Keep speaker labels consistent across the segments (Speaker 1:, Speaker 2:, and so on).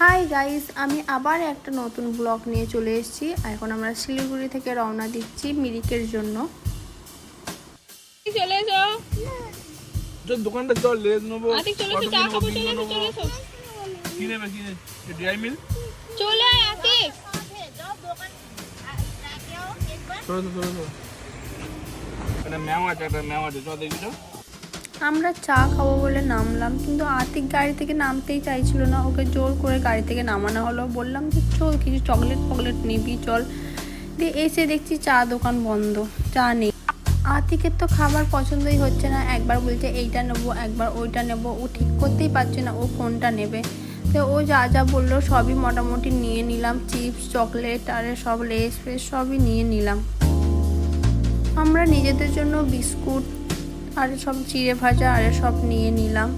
Speaker 1: Hi guys, আমি আবার একটা নতুন ব্লগ নিয়ে চলে এসেছি। এখন আমরা শিলিগুড়ি থেকে রওনা দিচ্ছি মিরিকের জন্য।
Speaker 2: চলে এসো
Speaker 3: দোকানটা চল, লেজ নেবো,
Speaker 2: আতিক চলে এসো, চা খাবো, চলে এসো, চলে এসো,
Speaker 3: কি নেবে ড্রাই মিল,
Speaker 2: চলে আয় আতিক।
Speaker 3: চলো একটা ম্যাও আছে, চল দেখি তো।
Speaker 1: আমরা চা খাবো বলে নামলাম, কিন্তু আতিক গাড়ি থেকে নামতেই চাইছিল না। ওকে জোর করে গাড়ি থেকে নামানো হলো। বললাম যে চল, কিছু চকলেট নিবি, চল। দিয়ে এসে দেখছি চা দোকান বন্ধ, চা নেই। আতিকের তো খাবার পছন্দই হচ্ছে না। একবার বলছে এইটা নেবো, একবার ওইটা নেবো। ও ঠিক করতেই পারছে না ও কোনটা নেবে। তো ও যা যা বললো সবই মোটামুটি নিয়ে নিলাম। চিপস, চকলেট আর সব লেস ফেস সবই নিয়ে নিলাম। আমরা নিজেদের জন্য বিস্কুট আর সব চিড়ে ভাজা আর সব নিয়ে নিলাম।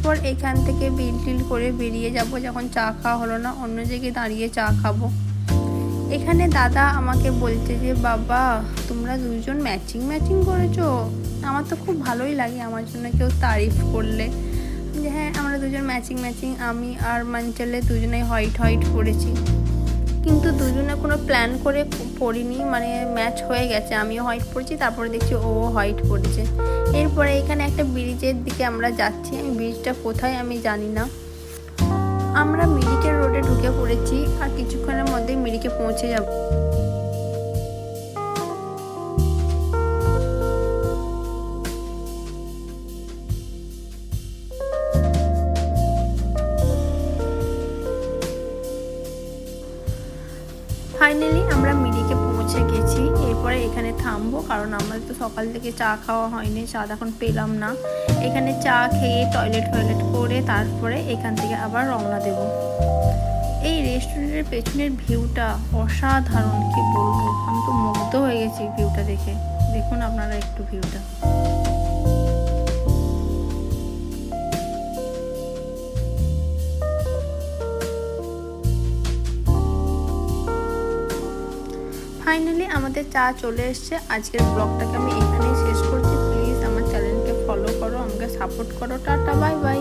Speaker 1: পর এখান থেকে বিল টিল করে বেরিয়ে যাব। যখন চা খাওয়া হলো না, অন্য জায়গায় দাঁড়িয়ে চা খাবো। এখানে দাদা আমাকে বলছে যে বাবা, তোমরা দুজন ম্যাচিং করেছো। আমার তো খুব ভালোই লাগে আমার জন্য কেউ তারিফ করলে, যে হ্যাঁ আমরা দুজন ম্যাচিং। আমি আর মাঞ্চলে দুজনেই হোয়াইট করেছি, কিন্তু দুজনে কোনো প্ল্যান করে পরিনি, মানে ম্যাচ হয়ে গেছে। আমিও হোয়াইট পরেছি, তারপরে দেখছি ও হোয়াইট পরেছে। এরপরে এখানে একটা ব্রিজের দিকে আমরা যাচ্ছি। আমি ব্রিজটা কোথায় আমি জানি না। আমরা মিরিকের রোডে ঢুকে পড়েছি, আর কিছুক্ষণের মধ্যেই মিরিকে পৌঁছে যাব। ফাইনালি আমরা মিরিকে পৌঁছে গেছি। এরপরে এখানে থামবো, কারণ আমাদের তো সকাল থেকে চা খাওয়া হয়নি, চা এখন পেলাম না। এখানে চা খেয়ে টয়লেট করে তারপরে এখান থেকে আবার রওনা দেব। এই রেস্টুরেন্টের পেছনের ভিউটা অসাধারণ, কি বলবো। আমি তো মুগ্ধ হয়ে গেছি ভিউটা দেখে। দেখুন আপনারা একটু ভিউটা। ফাইনালি আমাদের চা চলে এসছে। আজকের ব্লগটাকে আমি এখানেই শেষ করছি। প্লিজ আমার চ্যানেলকে ফলো করো, আমাকে সাপোর্ট করো। Tata, bye bye.